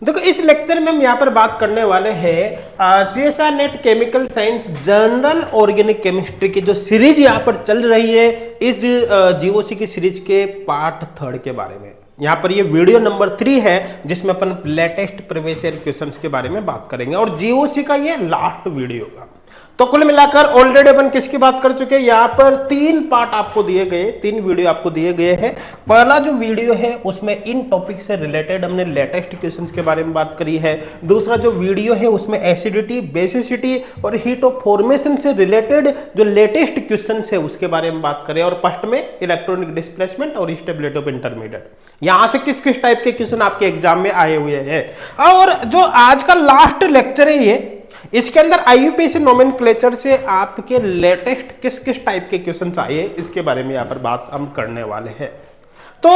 देखो इस लेक्चर में हम यहाँ पर बात करने वाले हैं CSIR net chemical science general organic chemistry की जो सीरीज यहाँ पर चल रही है, इस जीओसी की सीरीज के पार्ट 3 के बारे में। यहाँ पर ये वीडियो नंबर 3 है जिसमें अपन लेटेस्ट प्रीवियस ईयर क्वेश्चंस के बारे में बात करेंगे और जीओसी का ये लास्ट वीडियो होगा। तो कुल मिलाकर ऑलरेडी अपन किसकी बात कर चुके हैं, यहाँ पर 3 पार्ट आपको दिए गए, 3 वीडियो आपको दिए गए हैं। पहला जो वीडियो है उसमें इन टॉपिक से रिलेटेड हमने लेटेस्ट क्वेश्चंस के बारे में बात करी है। दूसरा जो वीडियो है उसमें एसिडिटी, बेसिसिटी और हीट ऑफ फॉर्मेशन से रिलेटेड जो लेटेस्ट क्वेश्चंस है उसके बारे में बात करें। और फर्स्ट में इलेक्ट्रॉनिक डिस्प्लेसमेंट और स्टेबिलिटी ऑफ इंटरमीडिएट, यहां से किस किस टाइप के क्वेश्चन आपके एग्जाम में आए हुए हैं। और जो आज का लास्ट लेक्चर है ये, इसके अंदर IUPAC नोमेनक्लेचर से आपके लेटेस्ट किस किस टाइप के क्वेश्चंस आए इसके बारे में यहाँ पर बात हम करने वाले हैं। तो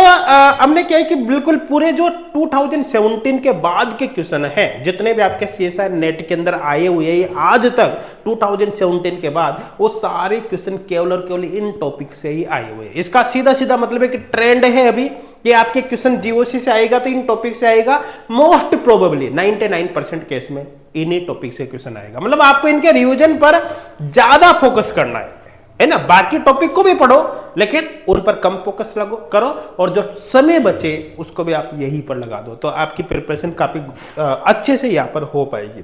हमने क्या है कि बिल्कुल पूरे जो 2017 के बाद के क्वेश्चन हैं, जितने भी आपके CSIR नेट के अंदर आए हुए हैं आज तक 2017 के बाद, वो सारे क्वेश्चन केवल और केवल इन टॉपिक से ही आए हुए हैं। इसका सीधा सीधा मतलब है कि ट्रेंड है अभी कि आपके क्वेश्चन जीओसी से आएगा तो इन टॉपिक से आएगा। मोस्ट प्रोबेबली 99% केस में इन्हीं टॉपिक से क्वेश्चन आएगा। मतलब आपको इनके रिवीजन पर ज्यादा फोकस करना है ना। बाकी टॉपिक को भी पढ़ो लेकिन उन पर कम फोकस करो और जो समय बचे उसको भी आप यहीं पर लगा दो, तो आपकी प्रिपरेशन काफी अच्छे से यहाँ पर हो पाएगी।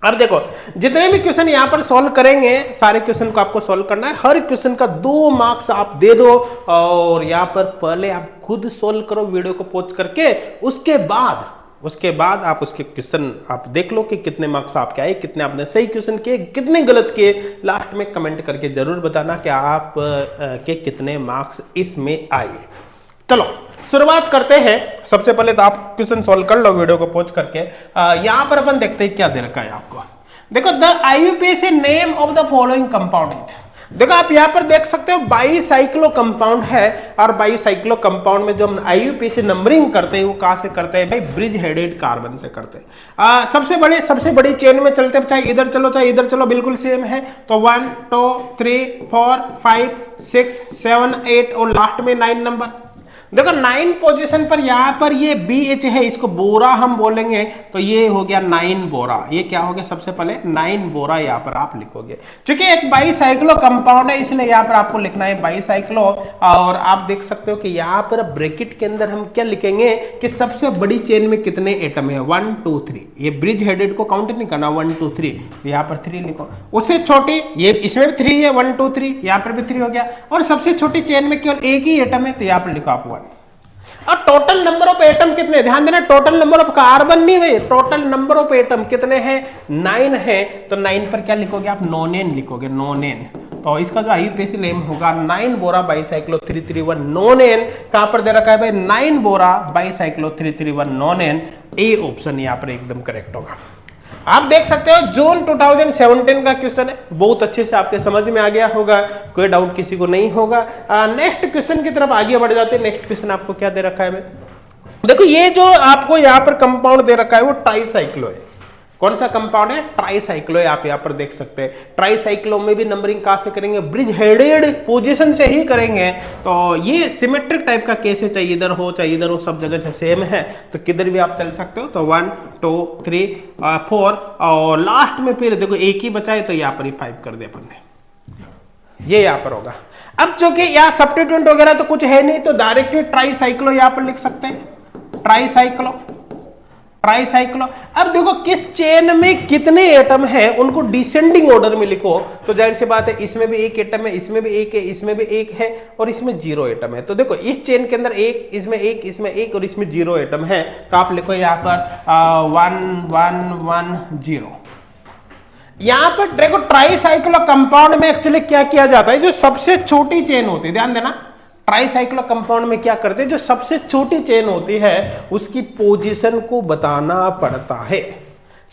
अब देखो जितने भी क्वेश्चन यहाँ पर सॉल्व करेंगे, सारे क्वेश्चन को आपको सॉल्व करना है। हर क्वेश्चन का 2 मार्क्स आप दे दो और यहाँ पर पहले आप खुद सॉल्व करो वीडियो को पॉज करके, उसके बाद आप उसके क्वेश्चन आप देख लो कि कितने मार्क्स आपके आए, कितने आपने सही क्वेश्चन किए, कितने गलत किए। लास्ट में कमेंट करके जरूर बताना कि आप के कितने मार्क्स इसमें आए। चलो शुरुआत करते हैं। सबसे पहले तो आप क्वेश्चन सॉल्व कर लो वीडियो को पॉज करके। यहां पर अपन देखते हैं क्या दे रखा है आपको। देखो the IUPAC name of the following compound is, देखो आप यहां पर देख सकते हो बाईसाइक्लो कंपाउंड है। और बाईसाइक्लो कंपाउंड में जो हम IUPAC नंबरिंग करते हैं वो कहां से करते हैं भाई, ब्रिज हेडेड कार्बन से करते हैं। सबसे बड़ी चेन में चलते हैं, चाहे इधर चलो चाहे इधर चलो, बिल्कुल सेम है। तो 1 2 3 4 5 6 7 8 और लास्ट में 9 नंबर। देखो 9 पोजीशन पर यहाँ पर ये BH है, इसको बोरा हम बोलेंगे, तो ये हो गया 9 बोरा। ये क्या हो गया, सबसे पहले 9 बोरा यहाँ पर आप लिखोगे। क्योंकि एक बाईसाइक्लो कंपाउंड है इसलिए यहाँ पर आपको लिखना है बाईसाइक्लो। और आप देख सकते हो कि यहाँ पर ब्रैकेट के अंदर हम क्या लिखेंगे कि सबसे बड़ी चेन में कितने एटम है, 1 2 3। ये ब्रिज हेडेड को काउंट नहीं करना, 1 2 3, यहाँ पर 3 लिखो। उससे छोटी ये इसमें भी 3 है, 1 2 3, यहाँ पर भी 3 हो गया। और सबसे छोटी चेन में केवल एक ही एटम है, तो यहाँ पर लिखो आप 1। और टोटल नंबर ऑफ एटम कितने, ध्यान देना, टोटल नंबर ऑफ कार्बन नहीं है, टोटल नंबर ऑफ एटम कितने हैं, 9 है। तो 9 पर क्या लिखोगे आप, नोनेन लिखोगे, नोनेन। तो इसका जो IUPAC नेम होगा 9 बोरा बाईसाइक्लो 331 नोनेन। कहां पर दे रखा है भाई, 9 बोरा बाईसाइक्लो 331 नोनेन। ए ऑप्शन यहाँ पर एकदम करेक्ट होगा। आप देख सकते हो जून 2017 का क्वेश्चन है, बहुत अच्छे से आपके समझ में आ गया होगा, कोई डाउट किसी को नहीं होगा। नेक्स्ट क्वेश्चन की तरफ आगे बढ़ जाते हैं। नेक्स्ट क्वेश्चन आपको क्या दे रखा है भाई, देखो ये जो आपको यहाँ पर कंपाउंड दे रखा है वो ट्राईसाइक्लो है। कौन सा कंपाउंड है, ट्राईसाइक्लो है। आप यहाँ पर देख सकते हैं ट्राईसाइक्लो में भी नंबरिंग कहां से करेंगे, ब्रिज हेडेड पोजीशन से ही करेंगे। तो ये सिमेट्रिक टाइप का केस है, चाहे इधर हो चाहे इधर हो, सब जगह से सेम है, तो किधर भी आप चल सकते हो। तो 1 2 3 4 और लास्ट में फिर देखो एक ही बचा है, तो यहाँ पर ही 5 कर दे अपन ने, ये यहाँ पर होगा। अब चूंकि यहाँ सब्स्टिट्यूएंट वगैरह तो कुछ है नहीं, तो डायरेक्टली ट्राईसाइक्लो यहाँ पर लिख सकते हैं, ट्राईसाइक्लो। अब देखो किस चेन में कितने एटम हैं उनको डिसेंडिंग ऑर्डर में लिखो, तो जाहिर सी बात है इसमें भी एक एटम है, इसमें भी एक है, इसमें भी एक है और इसमें 0 एटम है। तो देखो इस चेन के अंदर एक, इसमें एक, इसमें एक और इसमें 0 एटम है। तो आप लिखो यहाँ पर 1 1 1 0। यहां पर देखो ट्राईसाइक्लो कंपाउंड में एक्चुअली क्या किया जाता है, जो सबसे छोटी चेन होती है, ध्यान देना, ट्राईसाइक्लो कंपाउंड में क्या करते हैं, जो सबसे छोटी चेन होती है उसकी पोजीशन को बताना पड़ता है।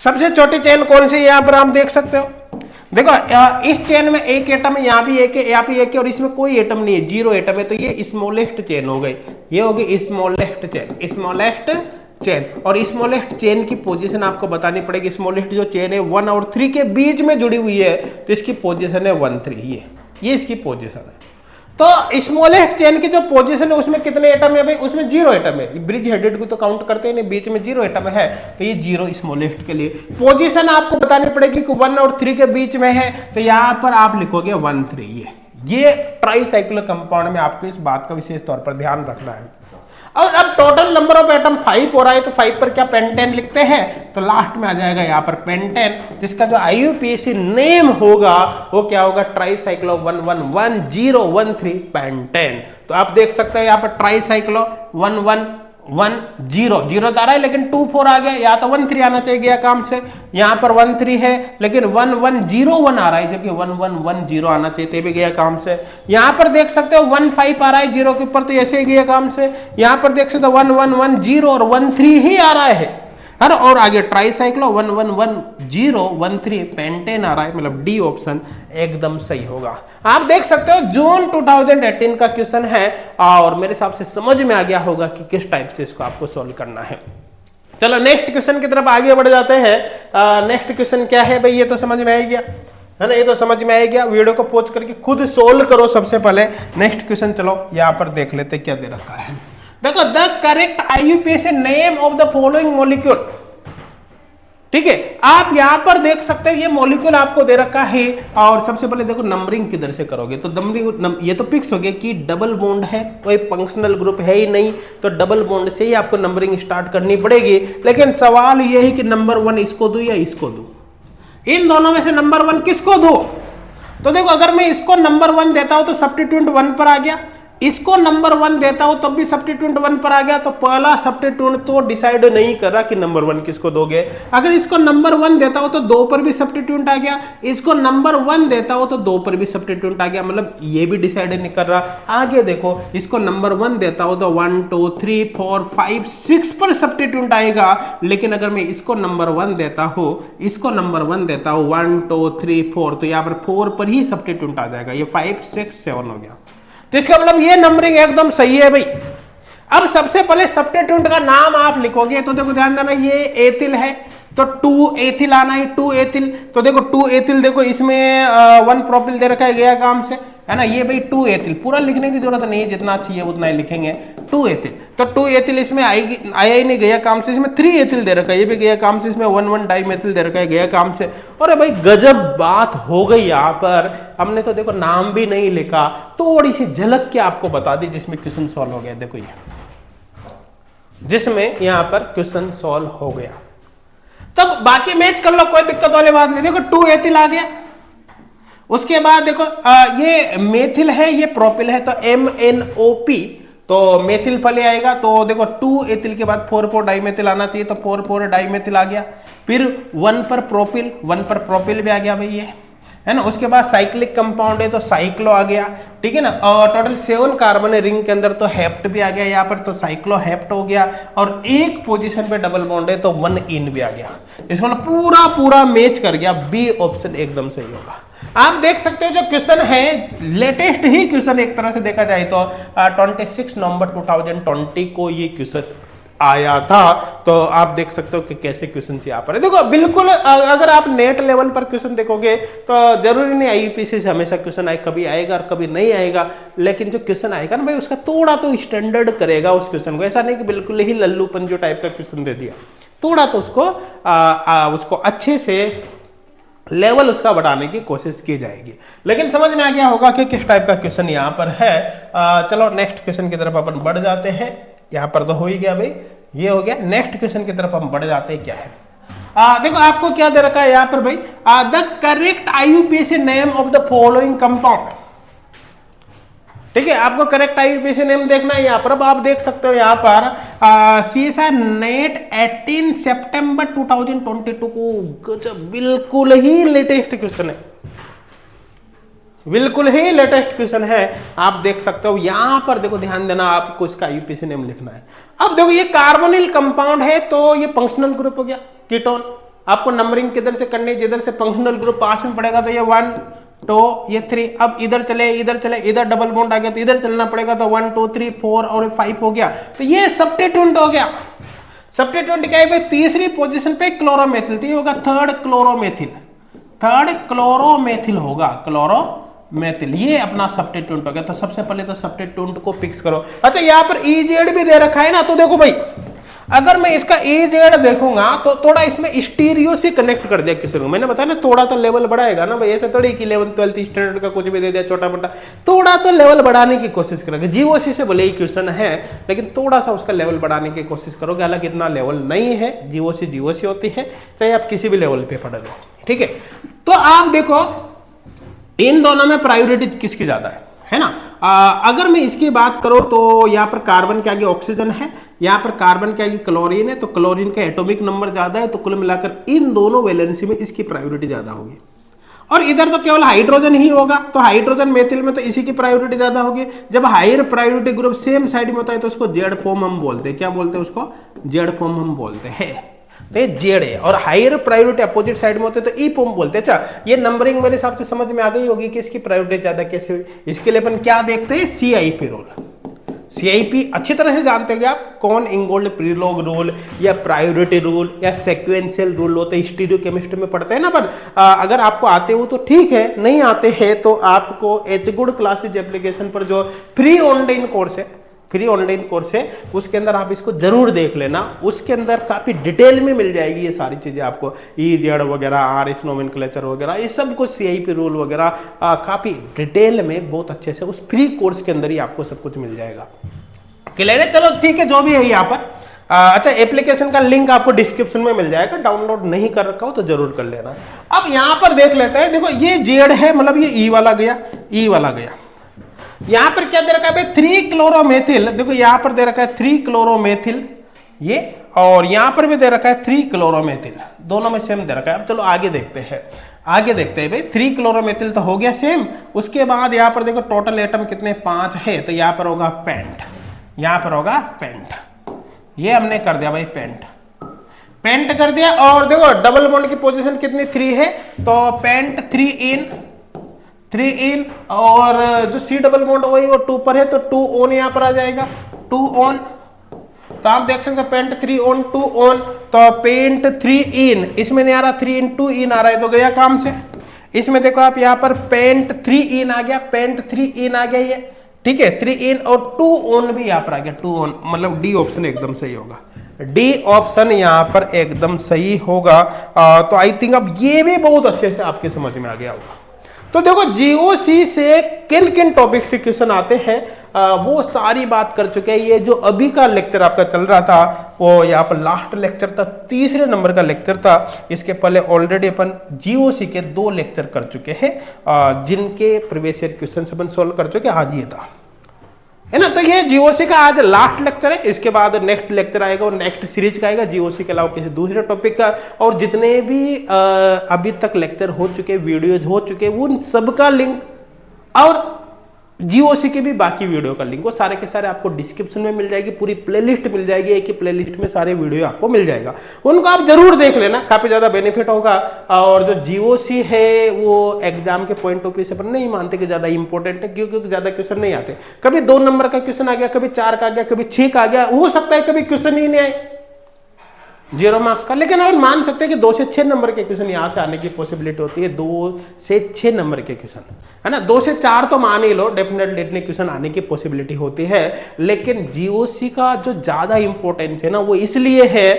सबसे छोटी चेन कौन सी, यहां पर आप देख सकते हो। देखो इस चेन में एक एटम है, यहाँ भी एक है, यहाँ भी एक है और इसमें कोई एटम नहीं है, 0 एटम है। तो ये स्मॉलेस्ट चेन हो गई, ये होगी स्मॉलेस्ट चेन, स्मॉलेस्ट चेन। और स्मॉलेस्ट चेन की पोजीशन आपको बतानी पड़ेगी। स्मॉलेस्ट जो चेन है 1 और 3 के बीच में जुड़ी हुई है, तो इसकी पोजीशन है 1 3। ये इसकी पोजीशन है। तो स्मॉलेस्ट चेन की जो पोजीशन है उसमें कितने एटम है भाई, उसमें 0 एटम है। ब्रिज हेडेड को तो काउंट करते ही नहीं, बीच में 0 एटम है, तो ये 0 स्मॉलेस्ट के लिए पोजीशन आपको बतानी पड़ेगी कि 1 और 3 के बीच में है, तो यहां पर आप लिखोगे 1 3। ये ट्राईसाइक्लिक कंपाउंड में आपको इस बात का विशेष तौर पर ध्यान रखना है। और अब टोटल नंबर ऑफ एटम 5 हो रहा है, तो 5 पर क्या पेंटेन लिखते हैं, तो लास्ट में आ जाएगा यहाँ पर पेंटेन, जिसका जो IUPAC नेम होगा वो क्या होगा, ट्राईसाइक्लो 111013 पेंटेन। तो आप देख सकते हैं यहाँ पर ट्राईसाइक्लो 1110 जीरो तो आ रहा है लेकिन 24 आ गया, या तो 13 आना चाहिए गया काम से, यहाँ पर 13 है लेकिन 1101 आ रहा है, जबकि 1110 आना चाहिए तो भी गया काम से। यहाँ पर देख सकते हो 15 आ रहा है 0 के ऊपर, तो ऐसे ही गया काम से। यहाँ पर देख सकते हो 1110 और 13 ही आ रहा है, और आगे ट्राईसाइक्लो 111013 पेंटेन आ रहा है, मतलब डी ऑप्शन एकदम सही होगा। आप देख सकते हो जून 2018 का क्वेश्चन है, और मेरे हिसाब से समझ में आ गया होगा कि किस टाइप से इसको आपको सॉल्व करना है। चलो नेक्स्ट क्वेश्चन की तरफ आगे बढ़ जाते हैं। नेक्स्ट क्वेश्चन क्या है भाई, ये तो समझ में आ गया है ना, ये तो समझ में आ गया। वीडियो को पॉज करके खुद सोल्व करो सबसे पहले। नेक्स्ट क्वेश्चन चलो यहाँ पर देख लेते क्या दे रखा है। देखो, the correct IUPAC name of the following molecule, ठीक है। आप यहां पर देख सकते हैं ये मॉलिक्यूल आपको दे रखा है, और सबसे पहले देखो नंबरिंग किधर से करोगे, तो नंबरिंग ये तो फिक्स हो गया कि डबल बॉन्ड है, कोई फंक्शनल ग्रुप है ही नहीं, तो डबल बॉन्ड से ही आपको नंबरिंग स्टार्ट करनी पड़ेगी। लेकिन सवाल ये है कि नंबर 1 इसको दूं या इसको दूं, इन दोनों में से नंबर 1 किसको दूं। तो देखो, अगर मैं इसको नंबर 1 देता हूं तो सब्स्टिट्यूएंट 1 पर आ गया, इसको नंबर 1 देता हूं तब भी सब्स्टिट्यूएंट 1 पर आ गया, तो पहला सब्स्टिट्यूएंट तो डिसाइड नहीं कर रहा कि नंबर 1 किसको दोगे। अगर इसको नंबर 1 देता हूं तो 2 पर भी सब्स्टिट्यूएंट आ गया, इसको नंबर 1 देता हूं तो 2 पर भी सब्स्टिट्यूएंट आ गया, मतलब ये भी डिसाइड नहीं कर रहा। आगे देखो, इसको नंबर 1 देता हूं तो 1 2 3 4 5 6 पर सब्स्टिट्यूएंट आएगा, लेकिन अगर मैं इसको नंबर 1 देता हूं, इसको नंबर 1 देता हूं 1 2 3 4, तो यहां पर 4 पर ही सब्स्टिट्यूएंट आ जाएगा, ये 5 6 7 हो गया। तो इसका मतलब ये नंबरिंग एकदम सही है भाई। अब सबसे पहले सब्स्टिट्यूएंट का नाम आप लिखोगे, तो देखो ध्यान देना, ये एथिल है तो 2 एथिल आना है, 2 एथिल। तो देखो 2 एथिल, देखो इसमें 1 प्रोपिल दे रखा है गया काम से, है ना। ये भाई 2 एथिल, पूरा लिखने की जरूरत नहीं है, जितना चाहिए उतना ही लिखेंगे। 2 एथिल, तो 2 एथिल इसमें आएगी, आया ही नहीं गया काम से। इसमें 3 एथिल दे रखा है, ये भी गया काम से। इसमें 1 डाइमेथिल दे रखा है गया काम से। और भाई गजब बात हो गई यहाँ पर, हमने तो देखो नाम भी नहीं लिखा, थोड़ी सी झलक क्या आपको बता दी जिसमें क्वेश्चन सॉल्व हो गया। देखो ये जिसमें यहाँ पर क्वेश्चन सॉल्व हो गया, तब बाकी मैच कर लो, कोई दिक्कत वाली बात नहीं। देखो 2 एथिल आ गया, उसके बाद देखो ये मेथिल है, ये प्रोपिल है, तो MnOP, तो मेथिल पहले आएगा। तो देखो 2 एथिल के बाद 4 डाइमेथिल आना चाहिए, तो 4 डाइमेथिल आ गया। फिर 1 पर प्रोपिल, 1 पर प्रोपिल भी आ गया भाई, ये है ना। उसके बाद साइक्लिक कंपाउंड है तो साइक्लो आ गया, ठीक है ना। और टोटल 7 कार्बन है रिंग के अंदर, तो हेप्ट भी आ गया यहाँ पर, तो साइक्लो हेप्ट हो गया। और एक पोजीशन पे डबल बॉन्ड है तो 1 इन भी आ गया। इसको पूरा मैच कर गया, बी ऑप्शन एकदम सही होगा। आप देख सकते हो जो क्वेश्चन है लेटेस्ट ही क्वेश्चन, एक तरह से देखा जाए तो 26 नवंबर 2020 को ये क्वेश्चन आया था। तो आप देख सकते हो कि कैसे क्वेश्चन यहाँ पर है। देखो बिल्कुल, अगर आप नेट लेवल पर क्वेश्चन देखोगे तो जरूरी नहीं IUPAC से हमेशा क्वेश्चन आए, कभी आएगा और कभी नहीं आएगा, लेकिन जो क्वेश्चन आएगा ना भाई, उसका थोड़ा तो स्टैंडर्ड करेगा उस क्वेश्चन को। ऐसा नहीं कि बिल्कुल ही लल्लू पंजू टाइप का क्वेश्चन दे दिया, थोड़ा तो उसको अच्छे से लेवल उसका बढ़ाने की कोशिश की जाएगी। लेकिन समझ में आ गया होगा कि किस टाइप का क्वेश्चन यहाँ पर है। चलो नेक्स्ट क्वेश्चन की तरफ अपन बढ़ जाते हैं। यहाँ पर तो हो ही गया भाई, ये हो गया। नेक्स्ट क्वेश्चन की तरफ हम बढ़ जाते हैं। क्या है, देखो आपको क्या दे रखा है यहाँ पर भाई, the correct IUPAC name of the following compound, ठीक है। आपको करेक्ट IUPAC नेम देखना है यहाँ पर। अब आप देख सकते हो यहाँ पर CSIR नेट 18 सितंबर 2022 को, गजब, बिल्कुल ही लेटेस्ट क्वेश्चन है, बिल्कुल ही लेटेस्ट क्वेश्चन है। आप देख सकते हो यहाँ पर, देखो ध्यान देना, आपको इसका IUPAC नेम लिखना है। अब देखो ये कार्बोनिल कंपाउंड है तो ये फंक्शनल ग्रुप हो गया कीटोन। आपको नंबरिंग किधर से करनी है, जिधर से फंक्शनल ग्रुप पास में पड़ेगा तो ये 1 2 ये 3। अब इधर चले, इधर डबल बॉन्ड आ गया तो इधर चलना पड़ेगा, तो 1 2 3 4 और 5 हो गया। तो ये सब्स्टिट्यूएंट हो गया। सब्स्टिट्यूएंट क्या है भाई, तीसरी पोजीशन पे क्लोरोमेथिल, तो ये होगा थर्ड क्लोरोमेथिल होगा, मेथिल, ये अपना सब्स्टिट्यूएंट हो गया। तो सबसे पहले तो सब्स्टिट्यूएंट को फिक्स करो। अच्छा यहाँ पर EZ भी दे रखा है ना, तो देखो भाई अगर मैं इसका EZ देखूंगा तो थोड़ा इसमें स्टीरियो से कनेक्ट कर दिया किसी को, मैंने बताया ना थोड़ा तो लेवल बढ़ाएगा ना भाई, ऐसे थोड़ी कि 11th 12th स्टैंडर्ड का कुछ भी दे दिया छोटा मोटा, थोड़ा तो लेवल बढ़ाने की कोशिश करोगे। GOC से भले ही क्वेश्चन है लेकिन थोड़ा सा उसका लेवल बढ़ाने की कोशिश करोगे, हालांकि इतना लेवल नहीं है, GOC होती है चाहे आप किसी भी लेवल पे पढ़ लो, ठीक है। तो आप देखो इन दोनों में प्रायोरिटी किसकी ज्यादा है ना। अगर मैं इसकी बात करूं तो यहाँ पर कार्बन के आगे ऑक्सीजन है, यहाँ पर कार्बन के आगे क्लोरीन है, तो क्लोरीन का एटॉमिक नंबर ज्यादा है, तो कुल मिलाकर इन दोनों वैलेंसी में इसकी प्रायोरिटी ज्यादा होगी। और इधर तो केवल हाइड्रोजन ही होगा, तो हाइड्रोजन मेथिल में तो इसी की प्रायोरिटी ज्यादा होगी। जब higher priority group same side में होता है तो उसको जेड फॉर्म हम बोलते हैं, क्या बोलते हैं उसको, जेड फॉर्म हम बोलते हैं, तो जेड है। और हायर प्रायोरिटी अपोजिट साइड में होते तो ई फॉर्म बोलते हैं। अच्छा ये नंबरिंग मेरे हिसाब से समझ में आ गई होगी कि इसकी प्रायोरिटी ज्यादा कैसे हुई। इसके लिए अपन क्या देखते हैं, CIP रूल। CIP अच्छी तरह से जानते हैं आप, कौन इंगोल्ड प्रीलोग रूल या प्रायोरिटी रूल या सेक्वेंशियल रूल होते हैं, स्टीरियो केमिस्ट्री में पढ़ते हैं ना। पर अगर आपको आते हो तो ठीक है, नहीं आते हैं तो आपको एचगुड क्लासेज एप्लीकेशन पर जो फ्री ऑनलाइन कोर्स है, फ्री ऑनलाइन कोर्स है, उसके अंदर आप इसको जरूर देख लेना। उसके अंदर काफी डिटेल में मिल जाएगी ये सारी चीजें आपको, EZ वगैरह, RS नोमेनक्लेचर वगैरह, ये सब कुछ CIP रूल वगैरह काफी डिटेल में बहुत अच्छे से उस फ्री कोर्स के अंदर ही आपको सब कुछ मिल जाएगा। क्लियर है, चलो ठीक है, जो भी है यहाँ पर। अच्छा एप्लीकेशन का लिंक आपको डिस्क्रिप्शन में मिल जाएगा, डाउनलोड नहीं कर रखा हो तो जरूर कर लेना। अब यहाँ पर देख लेते हैं, देखो ये जेड है, मतलब ये E वाला गया, E वाला गया। यहां पर क्या दे रखा है, 3 क्लोरोमेथिल, देखो यहां पर दे रखा है 3 क्लोरोमेथिल ये, और यहां पर भी दे रखा है 3 क्लोरोमेथिल, दोनों में सेम दे रखा है। अब चलो आगे देखते हैं, आगे देखते हैं भाई। 3 क्लोरोमेथिल तो हो गया सेम, उसके बाद यहां पर देखो टोटल एटम कितने 5 है, तो यहां पर होगा पेंट, यहां पर होगा पेंट, ये हमने कर दिया भाई पेंट, पेंट कर दिया। और देखो डबल बॉन्ड की पोजीशन कितनी 3 है, तो पेंट 3 इन, और जो C डबल बॉन्ड वही वो 2 पर है, तो 2 ऑन यहां पर आ जाएगा, 2 ऑन। तो आप देख सकते हैं पेंट 3 ऑन 2 ऑन, तो पेंट 3 इन, इसमें नहीं आ रहा 3 इन 2 इन आ रहा है, तो गया काम से। इसमें देखो आप यहाँ पर पेंट 3 इन आ गया, पेंट 3 इन आ गया ये, ठीक है 3 इन, और 2 ऑन भी यहाँ पर आ गया, 2 ऑन, मतलब D ऑप्शन एकदम सही होगा, D ऑप्शन यहाँ पर एकदम सही होगा। तो आई थिंक अब ये भी बहुत अच्छे से आपके समझ में आ गया होगा। तो देखो GOC से किन किन टॉपिक से क्वेश्चन आते हैं वो सारी बात कर चुके हैं। ये जो अभी का लेक्चर आपका चल रहा था वो यहाँ पर लास्ट लेक्चर था, 3रे नंबर का लेक्चर था। इसके पहले ऑलरेडी अपन GOC के 2 लेक्चर कर चुके हैं जिनके प्रीवियस ईयर क्वेश्चन अपन सोल्व कर चुके, आज ये था, है ना। तो ये GOC का आज लास्ट लेक्चर है, इसके बाद नेक्स्ट लेक्चर आएगा और नेक्स्ट सीरीज का आएगा GOC के अलावा किसी दूसरे टॉपिक का। और जितने भी अभी तक लेक्चर हो चुके, वीडियोज हो चुके, उन सबका लिंक और GOC के भी बाकी वीडियो का लिंक वो सारे के सारे आपको डिस्क्रिप्शन में मिल जाएगी, पूरी प्लेलिस्ट मिल जाएगी, एक ही प्लेलिस्ट में सारे वीडियो आपको मिल जाएगा, उनको आप जरूर देख लेना, काफी ज्यादा बेनिफिट होगा। और जो GOC है वो एग्जाम के पॉइंट ऑफ व्यू से अपन नहीं मानते कि ज्यादा इंपॉर्टेंट है, क्योंकि ज्यादा क्वेश्चन नहीं आते, कभी 2 नंबर का क्वेश्चन आ गया, कभी 4 का आ गया, कभी 6 का आ गया, हो सकता है कभी क्वेश्चन ही नहीं आए 0 मार्क्स का, लेकिन आप मान सकते हैं कि 2 से 6 नंबर के क्वेश्चन यहां से आने की पॉसिबिलिटी होती है, 2 से 6 नंबर के क्वेश्चन, है ना। 2 से 4 तो मान ही लो, डेफिनेटली इतने क्वेश्चन आने की पॉसिबिलिटी होती है। लेकिन GOC का जो ज्यादा इंपॉर्टेंस है ना वो इसलिए है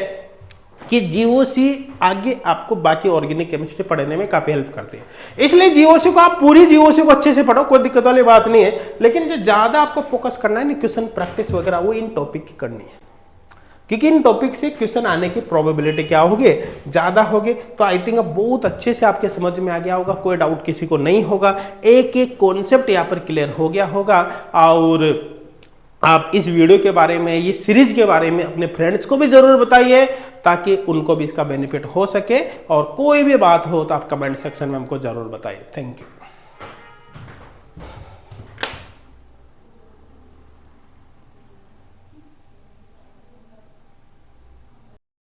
कि GOC आगे आपको बाकी ऑर्गेनिक केमिस्ट्री पढ़ने में काफी हेल्प करती है, इसलिए GOC को आप पूरी GOC को अच्छे से पढ़ो, कोई दिक्कत वाली बात नहीं है। लेकिन जो ज्यादा आपको फोकस करना है ना क्वेश्चन प्रैक्टिस वगैरह, वो इन टॉपिक की करनी है, क्योंकि इन टॉपिक से क्वेश्चन आने की प्रोबेबिलिटी क्या होगी, ज्यादा होगी। तो आई थिंक अब बहुत अच्छे से आपके समझ में आ गया होगा, कोई डाउट किसी को नहीं होगा, एक एक कॉन्सेप्ट यहाँ पर क्लियर हो गया होगा। और आप इस वीडियो के बारे में, ये सीरीज के बारे में अपने फ्रेंड्स को भी जरूर बताइए ताकि उनको भी इसका बेनिफिट हो सके। और कोई भी बात हो तो आप कमेंट सेक्शन में हमको जरूर बताइए। Thank you.